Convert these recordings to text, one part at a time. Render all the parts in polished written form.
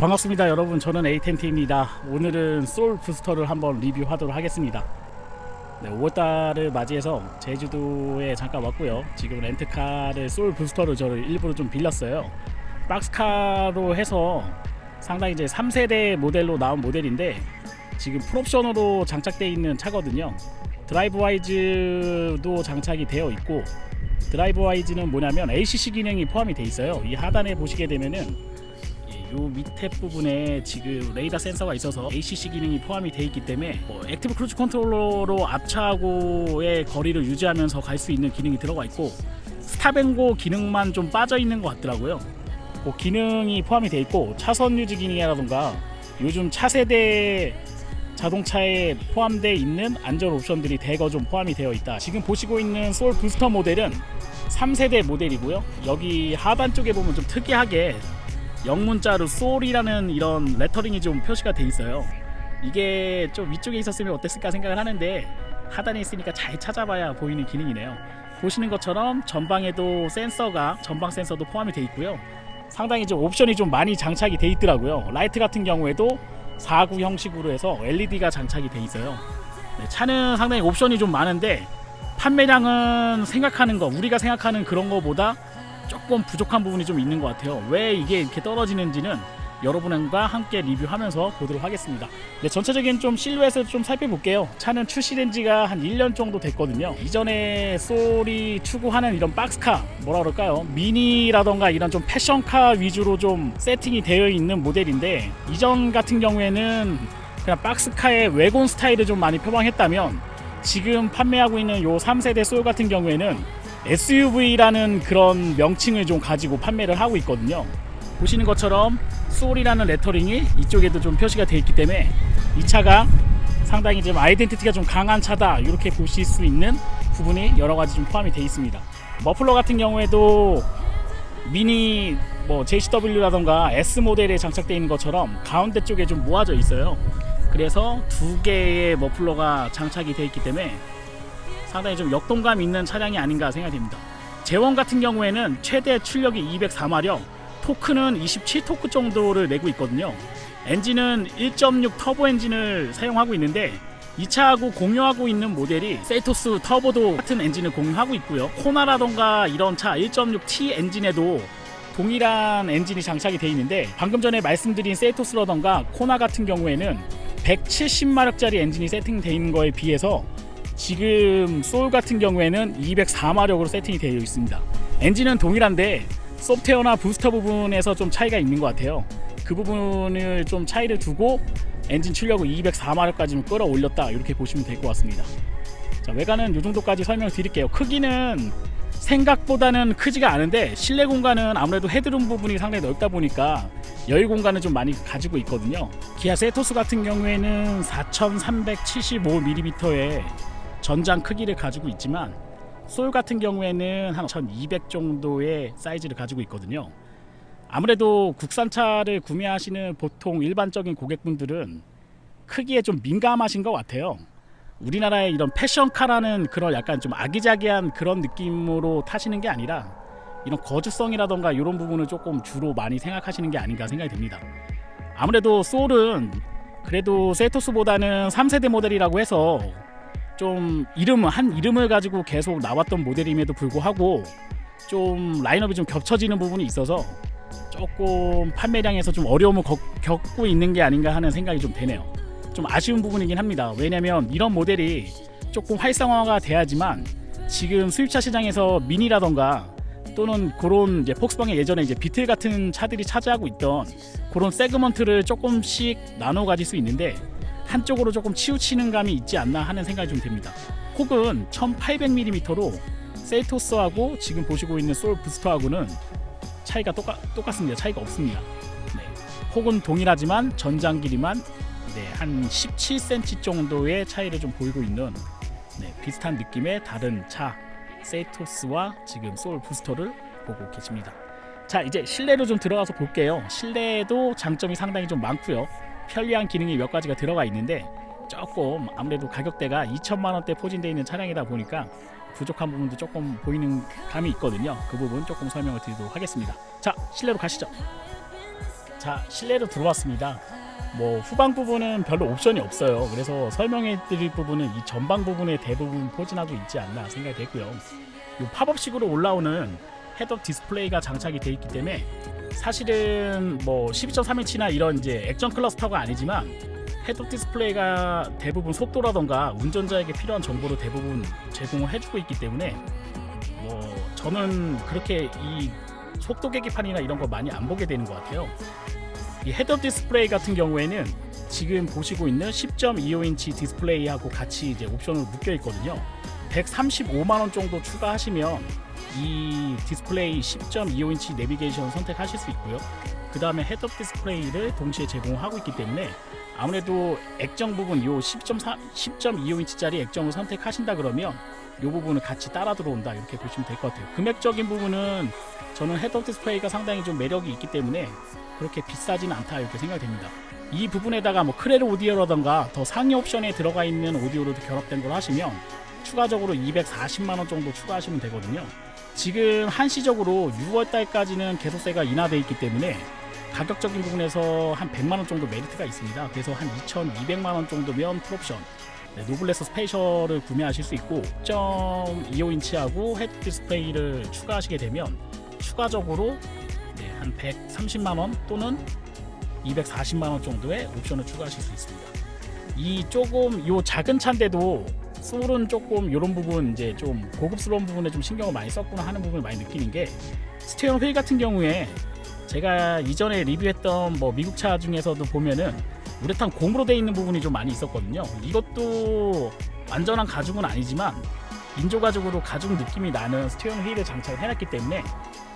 반갑습니다 여러분, 저는 에이텐트입니다. 오늘은 소울 부스터를 한번 리뷰하도록 하겠습니다. 5월달을 맞이해서 제주도에 잠깐 왔고요. 지금 렌트카를 소울 부스터를 저를 일부러 좀 빌렸어요. 박스카로 해서 상당히 이제 3세대 모델로 나온 모델인데 지금 풀옵션으로 장착되어 있는 차거든요. 드라이브 와이즈도 장착이 되어 있고, 드라이브 와이즈는 뭐냐면 ACC 기능이 포함이 되어 있어요. 이 하단에 보시게 되면은 요 밑에 부분에 지금 레이더 센서가 있어서 ACC 기능이 포함이 되어 있기 때문에 액티브 크루즈 컨트롤러로 앞차하고의 거리를 유지하면서 갈 수 있는 기능이 들어가 있고, 스탑앤고 기능만 좀 빠져 있는 것 같더라고요. 그 기능이 포함이 되어 있고, 차선 유지 기능이라던가 요즘 차세대 자동차에 포함되어 있는 안전 옵션들이 대거 좀 포함이 되어 있다. 지금 보시고 있는 소울 부스터 모델은 3세대 모델이고요. 여기 하단 쪽에 보면 좀 특이하게 영문자로 소울이라는 이런 레터링이 좀 표시가 돼 있어요. 이게 좀 위쪽에 있었으면 어땠을까 생각을 하는데 하단에 있으니까 잘 찾아봐야 보이는 기능이네요. 보시는 것처럼 전방에도 센서가, 전방 센서도 포함이 돼 있고요. 상당히 좀 옵션이 좀 많이 장착이 돼 있더라고요. 라이트 같은 경우에도 4구 형식으로 해서 LED가 장착이 돼 있어요. 차는 상당히 옵션이 좀 많은데 판매량은 우리가 생각하는 그런 거보다 조금 부족한 부분이 좀 있는 것 같아요. 왜 이게 이렇게 떨어지는지는 여러분과 함께 리뷰하면서 보도록 하겠습니다. 전체적인 좀 실루엣을 좀 살펴볼게요. 차는 출시된 지가 한 1년 정도 됐거든요. 이전에 소울이 추구하는 이런 박스카, 뭐라 그럴까요, 미니라던가 이런 좀 패션카 위주로 좀 세팅이 되어 있는 모델인데, 이전 같은 경우에는 그냥 박스카의 외곤 스타일을 좀 많이 표방했다면 지금 판매하고 있는 요 3세대 소울 같은 경우에는 SUV라는 그런 명칭을 좀 가지고 판매를 하고 있거든요. 보시는 것처럼 소울이라는 레터링이 이쪽에도 좀 표시가 되어 있기 때문에 이 차가 상당히 좀 아이덴티티가 좀 강한 차다, 이렇게 보실 수 있는 부분이 여러 가지 좀 포함이 되어 있습니다. 머플러 같은 경우에도 미니 JCW라던가 S 모델에 장착되어 있는 것처럼 가운데 쪽에 좀 모아져 있어요. 그래서 두 개의 머플러가 장착이 되어 있기 때문에 상당히 좀 역동감 있는 차량이 아닌가 생각됩니다. 제원 같은 경우에는 최대 출력이 204마력, 토크는 27토크 정도를 내고 있거든요. 엔진은 1.6 터보 엔진을 사용하고 있는데 이 차하고 공유하고 있는 모델이 세이토스 터보도 같은 엔진을 공유하고 있고요. 코나라던가 이런 차 1.6T 엔진에도 동일한 엔진이 장착이 되어 있는데, 방금 전에 말씀드린 세이토스라던가 코나 같은 경우에는 170마력짜리 엔진이 세팅되어 있는 거에 비해서 지금 소울 같은 경우에는 204마력으로 세팅이 되어 있습니다. 엔진은 동일한데 소프트웨어나 부스터 부분에서 좀 차이가 있는 것 같아요. 그 부분을 좀 차이를 두고 엔진 출력을 204마력까지 끌어올렸다, 이렇게 보시면 될 것 같습니다. 자, 외관은 이 정도까지 설명을 드릴게요. 크기는 생각보다는 크지가 않은데 실내 공간은 아무래도 헤드룸 부분이 상당히 넓다 보니까 여유 공간을 좀 많이 가지고 있거든요. 기아 세토스 같은 경우에는 4375mm의 전장 크기를 가지고 있지만 소울 같은 경우에는 한 1200 정도의 사이즈를 가지고 있거든요. 아무래도 국산차를 구매하시는 보통 일반적인 고객분들은 크기에 좀 민감하신 것 같아요. 우리나라의 이런 패션카라는 그런 약간 좀 아기자기한 그런 느낌으로 타시는 게 아니라 이런 거주성이라던가 이런 부분을 조금 주로 많이 생각하시는 게 아닌가 생각이 듭니다. 아무래도 소울은 그래도 세토스보다는 3세대 모델이라고 해서 좀 이름을 가지고 계속 나왔던 모델임에도 불구하고 좀 라인업이 좀 겹쳐지는 부분이 있어서 조금 판매량에서 좀 어려움을 겪고 있는 게 아닌가 하는 생각이 좀 되네요. 좀 아쉬운 부분이긴 합니다. 왜냐면 이런 모델이 조금 활성화가 돼야지만 지금 수입차 시장에서 미니라던가 또는 그런 이제 폭스바겐 예전에 이제 비틀 같은 차들이 차지하고 있던 그런 세그먼트를 조금씩 나눠 가질 수 있는데 한쪽으로 조금 치우치는 감이 있지 않나 하는 생각이 좀 듭니다. 혹은 1800mm로 셀토스하고 지금 보시고 있는 소울 부스터하고는 차이가 똑같습니다. 차이가 없습니다. 혹은 동일하지만 전장 길이만 한 17cm 정도의 차이를 좀 보이고 있는 비슷한 느낌의 다른 차 세이토스와 지금 소울 부스터를 보고 계십니다. 자, 이제 실내로 좀 들어가서 볼게요. 실내에도 장점이 상당히 좀 많고요. 편리한 기능이 몇 가지가 들어가 있는데 조금 아무래도 가격대가 2천만 원대 포진되어 있는 차량이다 보니까 부족한 부분도 조금 보이는 감이 있거든요. 그 부분 조금 설명을 드리도록 하겠습니다. 자, 실내로 가시죠. 자, 실내로 들어왔습니다. 뭐 후방 부분은 별로 옵션이 없어요. 그래서 설명해 드릴 부분은 이 전방 부분에 대부분 포진하고 있지 않나 생각이 되고요. 이 팝업식으로 올라오는 헤드업 디스플레이가 장착이 되어 있기 때문에 사실은 뭐 12.3인치나 이런 이제 액정 클러스터가 아니지만 헤드업 디스플레이가 대부분 속도라던가 운전자에게 필요한 정보를 대부분 제공을 해주고 있기 때문에 뭐 저는 그렇게 이 속도 계기판이나 이런 거 많이 안 보게 되는 것 같아요. 이 헤드업 디스플레이 같은 경우에는 지금 보시고 있는 10.25인치 디스플레이하고 같이 이제 옵션으로 묶여 있거든요. 135만원 정도 추가하시면 이 디스플레이 10.25인치 내비게이션 선택하실 수 있고요. 그 다음에 헤드업 디스플레이를 동시에 제공하고 있기 때문에 아무래도 액정 부분 이 10.25인치짜리 액정을 선택하신다 그러면 이 부분은 같이 따라 들어온다 이렇게 보시면 될 것 같아요. 금액적인 부분은 저는 헤드업 디스플레이가 상당히 좀 매력이 있기 때문에 그렇게 비싸진 않다 이렇게 생각됩니다. 이 부분에다가 뭐 크레르 오디오라던가 더 상위 옵션에 들어가 있는 오디오로도 결합된 걸 하시면 추가적으로 240만원 정도 추가하시면 되거든요. 지금 한시적으로 6월달까지는 개소세가 인하되어 있기 때문에 가격적인 부분에서 한 100만원 정도 메리트가 있습니다. 그래서 한 2200만원 정도면 풀옵션 노블레스 스페셜을 구매하실 수 있고 10.25인치하고 헤드 디스플레이를 추가하시게 되면 추가적으로 한 130만원 또는 240만원 정도의 옵션을 추가하실 수 있습니다. 이 조금 요 작은 차인데도 소울은 조금 이런 부분 이제 좀 고급스러운 부분에 좀 신경을 많이 썼구나 하는 부분을 많이 느끼는 게 스티어링 휠 같은 경우에 제가 이전에 리뷰했던 뭐 미국 차 중에서도 보면은 우레탄 고무로 되어 있는 부분이 좀 많이 있었거든요. 이것도 완전한 가죽은 아니지만 인조 가죽으로 가죽 느낌이 나는 스티어링 휠을 장착을 해놨기 때문에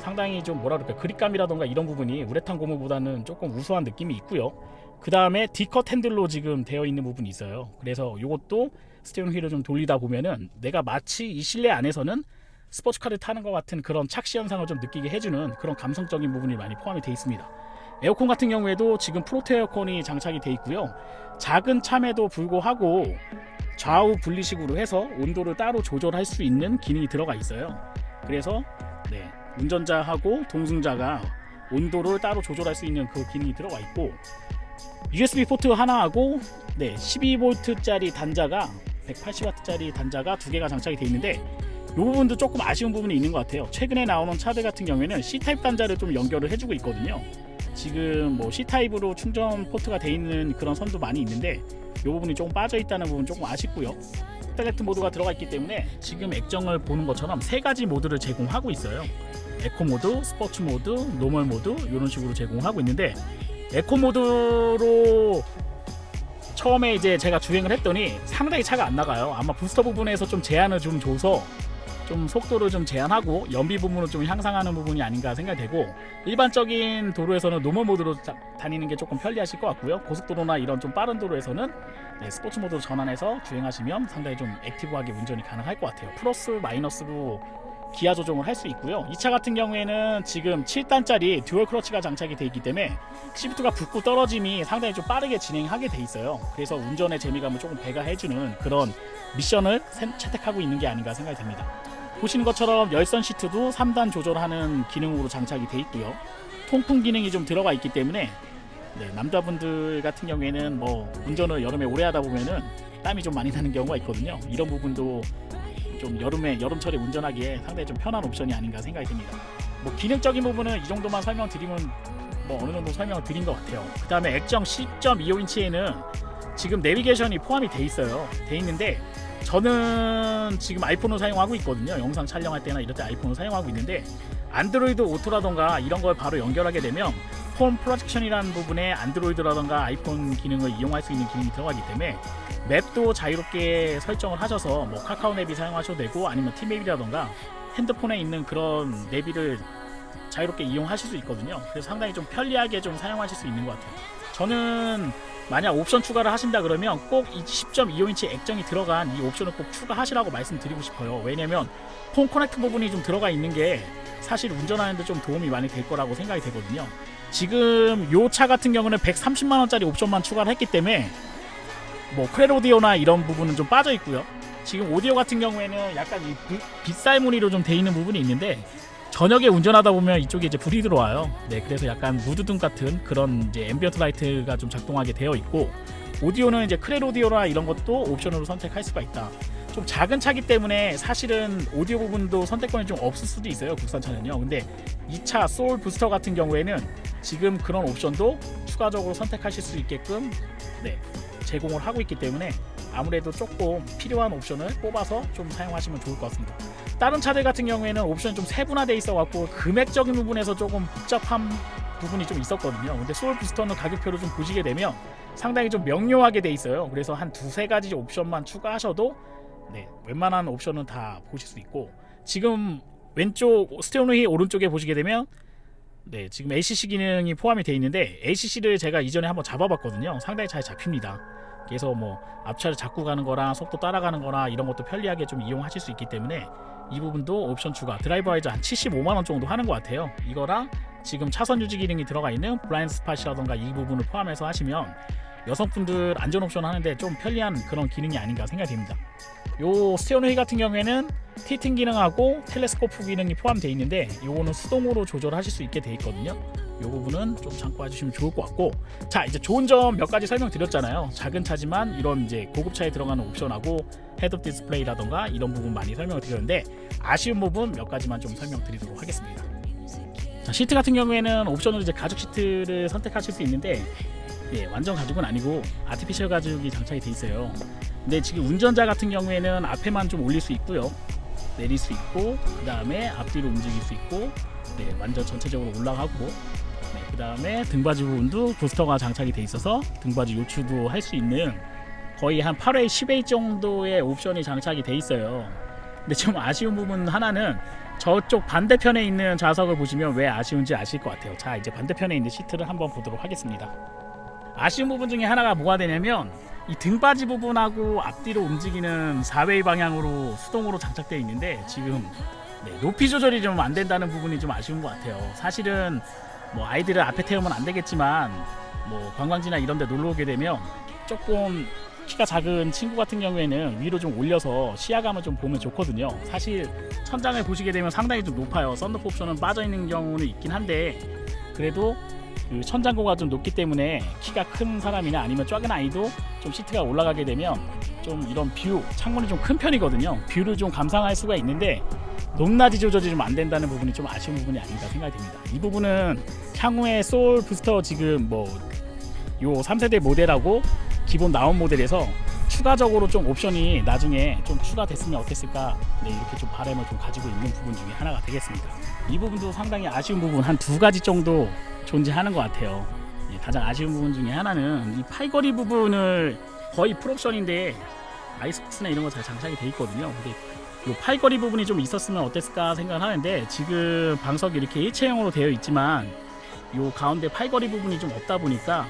상당히 좀 뭐라 그럴까 그립감이라던가 이런 부분이 우레탄 고무보다는 조금 우수한 느낌이 있고요. 그 다음에 D컷 핸들로 지금 되어 있는 부분이 있어요. 그래서 이것도 스티어링 휠을 좀 돌리다 보면은 내가 마치 이 실내 안에서는 스포츠카를 타는 것 같은 그런 착시 현상을 좀 느끼게 해주는 그런 감성적인 부분이 많이 포함이 되어 있습니다. 에어컨 같은 경우에도 지금 프로토 에어컨이 장착이 되어 있고요. 작은 참에도 불구하고 좌우 분리식으로 해서 온도를 따로 조절할 수 있는 기능이 들어가 있어요. 그래서 운전자하고 동승자가 온도를 따로 조절할 수 있는 그 기능이 들어가 있고 USB 포트 하나하고 12V짜리 단자가 180W짜리 단자가 두 개가 장착이 되어 있는데 이 부분도 조금 아쉬운 부분이 있는 것 같아요. 최근에 나오는 차들 같은 경우에는 C타입 단자를 좀 연결을 해주고 있거든요. 지금 뭐 C타입으로 충전 포트가 되어 있는 그런 선도 많이 있는데 이 부분이 조금 빠져 있다는 부분 조금 아쉽고요. 셀렉트 모드가 들어가 있기 때문에 지금 액정을 보는 것처럼 세 가지 모드를 제공하고 있어요. 에코 모드, 스포츠 모드, 노멀 모드 이런 식으로 제공하고 있는데 에코 모드로 처음에 이제 제가 주행을 했더니 상당히 차가 안 나가요. 아마 부스터 부분에서 좀 제한을 좀 줘서 좀 속도를 좀 제한하고 연비 부분을 좀 향상하는 부분이 아닌가 생각되고 일반적인 도로에서는 노멀 모드로 다니는 게 조금 편리하실 것 같고요. 고속도로나 이런 좀 빠른 도로에서는 스포츠 모드로 전환해서 주행하시면 상당히 좀 액티브하게 운전이 가능할 것 같아요. 플러스 마이너스로 기아 조정을 할 수 있고요. 이 차 같은 경우에는 지금 7단짜리 듀얼 클러치가 장착이 되어 있기 때문에 시프트가 붙고 떨어짐이 상당히 좀 빠르게 진행하게 돼 있어요. 그래서 운전의 재미감을 조금 배가해주는 그런 미션을 채택하고 있는 게 아닌가 생각이 됩니다. 보시는 것처럼 열선 시트도 3단 조절하는 기능으로 장착이 되어 있고요. 통풍 기능이 좀 들어가 있기 때문에 남자분들 같은 경우에는 뭐 운전을 여름에 오래 하다 보면은 땀이 좀 많이 나는 경우가 있거든요. 이런 부분도 좀 여름철에 운전하기에 상당히 좀 편한 옵션이 아닌가 생각이 듭니다. 뭐 기능적인 부분은 이 정도만 설명드리면 뭐 어느 정도 설명을 드린 것 같아요. 그 다음에 액정 10.25인치에는 지금 내비게이션이 포함이 돼 있어요. 돼 있는데 저는 지금 아이폰을 사용하고 있거든요. 영상 촬영할 때나 이럴 때 아이폰을 사용하고 있는데 안드로이드 오토라던가 이런 걸 바로 연결하게 되면 홈 프로젝션이라는 부분에 안드로이드라던가 아이폰 기능을 이용할 수 있는 기능이 들어가기 때문에 맵도 자유롭게 설정을 하셔서 뭐 카카오 내비 사용하셔도 되고 아니면 티맵이라던가 핸드폰에 있는 그런 내비를 자유롭게 이용하실 수 있거든요. 그래서 상당히 좀 편리하게 좀 사용하실 수 있는 것 같아요. 저는 만약 옵션 추가를 하신다 그러면 꼭 이 10.25인치 액정이 들어간 이 옵션을 꼭 추가하시라고 말씀드리고 싶어요. 왜냐면 폰 커넥트 부분이 좀 들어가 있는 게 사실 운전하는데 좀 도움이 많이 될 거라고 생각이 되거든요. 지금 요 차 같은 경우는 130만원짜리 옵션만 추가를 했기 때문에 뭐 크레르 오디오나 이런 부분은 좀 빠져 있고요. 지금 오디오 같은 경우에는 약간 이 빗살 무늬로 좀 돼 있는 부분이 있는데 저녁에 운전하다 보면 이쪽에 이제 불이 들어와요. 네, 그래서 약간 무드등 같은 그런 이제 앰비언트 라이트가 좀 작동하게 되어 있고, 오디오는 이제 크렐 오디오나 이런 것도 옵션으로 선택할 수가 있다. 좀 작은 차기 때문에 사실은 오디오 부분도 선택권이 좀 없을 수도 있어요, 국산차는요. 근데 이 차 소울 부스터 같은 경우에는 지금 그런 옵션도 추가적으로 선택하실 수 있게끔 네, 제공을 하고 있기 때문에 아무래도 조금 필요한 옵션을 뽑아서 좀 사용하시면 좋을 것 같습니다. 다른 차들 같은 경우에는 옵션이 좀 세분화되어 있어 갖고 금액적인 부분에서 조금 복잡한 부분이 좀 있었거든요. 근데 소울 부스터는 가격표를 좀 보시게 되면 상당히 좀 명료하게 돼 있어요. 그래서 한 두세 가지 옵션만 추가하셔도 네, 웬만한 옵션은 다 보실 수 있고, 지금 왼쪽 스테레오 휠 오른쪽에 보시게 되면 네, 지금 ACC 기능이 포함이 되어 있는데, ACC를 제가 이전에 한번 잡아봤거든요. 상당히 잘 잡힙니다. 그래서 뭐 앞차를 잡고 가는 거랑 속도 따라가는 거나 이런 것도 편리하게 좀 이용하실 수 있기 때문에 이 부분도 옵션 추가, 드라이버 와이저 한 75만원 정도 하는 것 같아요. 이거랑 지금 차선 유지 기능이 들어가 있는 블라인드 스팟이라던가 이 부분을 포함해서 하시면 여성분들 안전 옵션 하는데 좀 편리한 그런 기능이 아닌가 생각이 됩니다. 요 스테어노 휠 같은 경우에는 티팅 기능하고 텔레스코프 기능이 포함되어 있는데, 요거는 수동으로 조절하실 수 있게 되어 있거든요. 요 부분은 좀 참고해 주시면 좋을 것 같고, 자, 이제 좋은 점 몇 가지 설명드렸잖아요. 작은 차지만 이런 이제 고급차에 들어가는 옵션하고 헤드업 디스플레이라던가 이런 부분 많이 설명을 드렸는데, 아쉬운 부분 몇 가지만 좀 설명드리도록 하겠습니다. 자, 시트 같은 경우에는 옵션으로 이제 가죽 시트를 선택하실 수 있는데, 예, 완전 가죽은 아니고 아티피셜 가죽이 장착이 돼 있어요. 근데 지금 운전자 같은 경우에는 앞에만 좀 올릴 수 있고요, 내릴 수 있고, 그 다음에 앞뒤로 움직일 수 있고, 네, 완전 전체적으로 올라가고, 네, 그 다음에 등받이 부분도 부스터가 장착이 돼 있어서 등받이 요추도 할 수 있는 거의 한 8회 10회 정도의 옵션이 장착이 돼 있어요. 근데 좀 아쉬운 부분 하나는 저쪽 반대편에 있는 좌석을 보시면 왜 아쉬운지 아실 것 같아요. 자, 이제 반대편에 있는 시트를 한번 보도록 하겠습니다. 아쉬운 부분 중에 하나가 뭐가 되냐면, 이 등받이 부분하고 앞뒤로 움직이는 4웨이 방향으로 수동으로 장착되어 있는데, 지금 네, 높이 조절이 좀 안 된다는 부분이 좀 아쉬운 것 같아요. 사실은 뭐 아이들을 앞에 태우면 안 되겠지만, 뭐 관광지나 이런 데 놀러 오게 되면 조금 키가 작은 친구 같은 경우에는 위로 좀 올려서 시야감을 좀 보면 좋거든요. 사실 천장을 보시게 되면 상당히 좀 높아요. 썬루프 옵션은 빠져 있는 경우는 있긴 한데, 그래도 그 천장고가 좀 높기 때문에 키가 큰 사람이나 아니면 작은 아이도 좀 시트가 올라가게 되면 좀 이런 뷰, 창문이 좀 큰 편이거든요. 뷰를 좀 감상할 수가 있는데 높낮이 조절이 좀 안 된다는 부분이 좀 아쉬운 부분이 아닌가 생각이 됩니다. 이 부분은 향후에 소울 부스터 지금 뭐 요 3세대 모델하고 기본 나온 모델에서 추가적으로 좀 옵션이 나중에 좀 추가됐으면 어땠을까, 네, 이렇게 좀 바람을 좀 가지고 있는 부분 중에 하나가 되겠습니다. 이 부분도 상당히 아쉬운 부분 한 두 가지 정도 존재하는 것 같아요. 예, 가장 아쉬운 부분 중에 하나는 이 팔걸이 부분을 거의 풀옵션인데 아이스박스나 이런 거 잘 장착이 돼 있거든요. 근데 이 팔걸이 부분이 좀 있었으면 어땠을까 생각을 하는데, 지금 방석이 이렇게 일체형으로 되어 있지만 이 가운데 팔걸이 부분이 좀 없다 보니까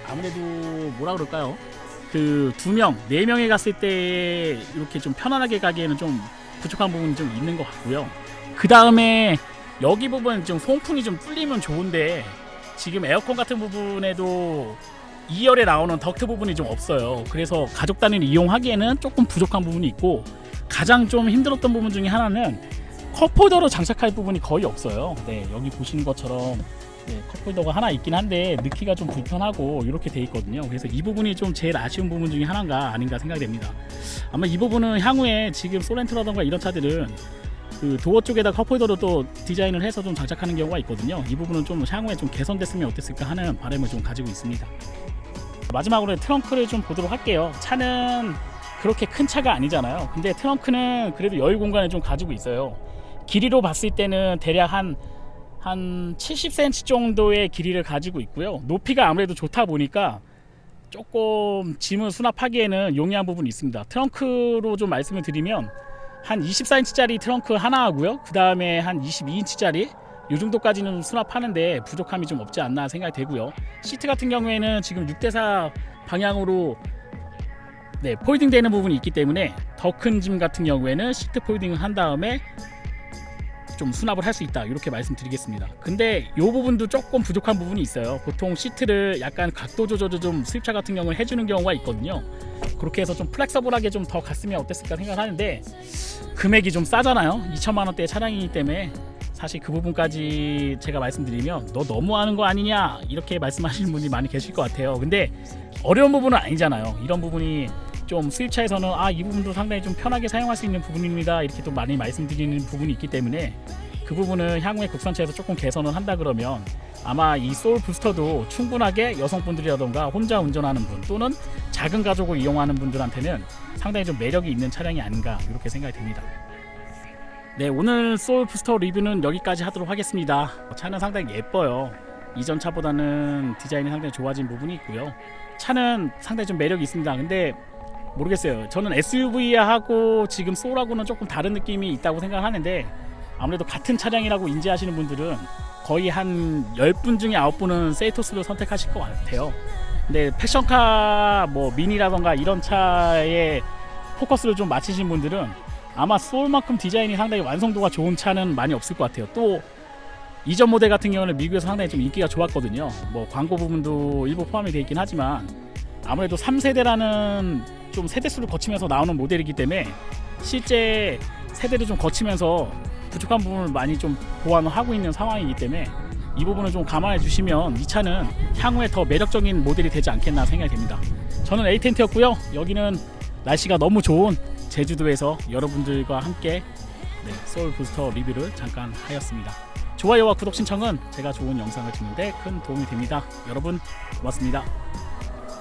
아무래도 뭐라 그럴까요? 그 2명, 4명에 갔을 때 이렇게 좀 편안하게 가기에는 좀 부족한 부분이 좀 있는 것 같고요. 그 다음에 여기 부분 좀 송풍이 좀 뚫리면 좋은데, 지금 에어컨 같은 부분에도 2열에 나오는 덕트 부분이 좀 없어요. 그래서 가족 단위를 이용하기에는 조금 부족한 부분이 있고, 가장 좀 힘들었던 부분 중에 하나는 컵홀더로 장착할 부분이 거의 없어요. 네, 여기 보시는 것처럼 네, 컵홀더가 하나 있긴 한데 넣기가 좀 불편하고 이렇게 돼 있거든요. 그래서 이 부분이 좀 제일 아쉬운 부분 중에 하나가 아닌가 생각이 됩니다. 아마 이 부분은 향후에 지금 소렌토라던가 이런 차들은 그 도어 쪽에다 컵홀더로 또 디자인을 해서 좀 장착하는 경우가 있거든요. 이 부분은 좀 향후에 좀 개선됐으면 어땠을까 하는 바람을 좀 가지고 있습니다. 마지막으로 트렁크를 좀 보도록 할게요. 차는 그렇게 큰 차가 아니잖아요. 근데 트렁크는 그래도 여유 공간을 좀 가지고 있어요. 길이로 봤을 때는 대략 한 70cm 정도의 길이를 가지고 있고요. 높이가 아무래도 좋다 보니까 조금 짐을 수납하기에는 용이한 부분이 있습니다. 트렁크로 좀 말씀을 드리면 한 24인치짜리 트렁크 하나 하고요. 그 다음에 한 22인치짜리 이 정도까지는 수납하는데 부족함이 좀 없지 않나 생각이 되고요. 시트 같은 경우에는 지금 6대4 방향으로 네, 폴딩 되는 부분이 있기 때문에 더 큰 짐 같은 경우에는 시트 폴딩을 한 다음에 좀 수납을 할 수 있다, 이렇게 말씀드리겠습니다. 근데 이 부분도 조금 부족한 부분이 있어요. 보통 시트를 약간 각도 조절을 좀 수입차 같은 경우는 해주는 경우가 있거든요. 그렇게 해서 좀 플렉서블하게 좀 더 갔으면 어땠을까 생각하는데, 금액이 좀 싸잖아요. 2천만 원대의 차량이기 때문에 사실 그 부분까지 제가 말씀드리면 너 너무하는 거 아니냐 이렇게 말씀하시는 분이 많이 계실 것 같아요. 근데 어려운 부분은 아니잖아요. 이런 부분이 좀 수입차에서는 이 부분도 상당히 좀 편하게 사용할 수 있는 부분입니다 이렇게 또 많이 말씀드리는 부분이 있기 때문에 그 부분은 향후에 국산차에서 조금 개선을 한다 그러면 아마 이 소울 부스터도 충분하게 여성분들이라던가 혼자 운전하는 분 또는 작은 가족을 이용하는 분들한테는 상당히 좀 매력이 있는 차량이 아닌가 이렇게 생각이 듭니다. 네, 오늘 소울 부스터 리뷰는 여기까지 하도록 하겠습니다. 차는 상당히 예뻐요. 이전 차보다는 디자인이 상당히 좋아진 부분이 있고요. 차는 상당히 좀 매력이 있습니다. 근데 모르겠어요. 저는 SUV하고 지금 소울하고는 조금 다른 느낌이 있다고 생각하는데 아무래도 같은 차량이라고 인지하시는 분들은 거의 한 10분 중에 9분은 세이토스를 선택하실 것 같아요. 근데 패션카 뭐 미니라던가 이런 차에 포커스를 좀 맞추신 분들은 아마 소울만큼 디자인이 상당히 완성도가 좋은 차는 많이 없을 것 같아요. 또 이전 모델 같은 경우는 미국에서 상당히 좀 인기가 좋았거든요. 뭐 광고 부분도 일부 포함이 되어 있긴 하지만 아무래도 3세대라는 좀 세대수를 거치면서 나오는 모델이기 때문에 실제 세대를 좀 거치면서 부족한 부분을 많이 좀 보완을 하고 있는 상황이기 때문에 이 부분을 좀 감안해 주시면 이 차는 향후에 더 매력적인 모델이 되지 않겠나 생각이 됩니다. 저는 에이텐트였고요. 여기는 날씨가 너무 좋은 제주도에서 여러분들과 함께 소울 부스터 리뷰를 잠깐 하였습니다. 좋아요와 구독 신청은 제가 좋은 영상을 찍는데 큰 도움이 됩니다. 여러분 고맙습니다.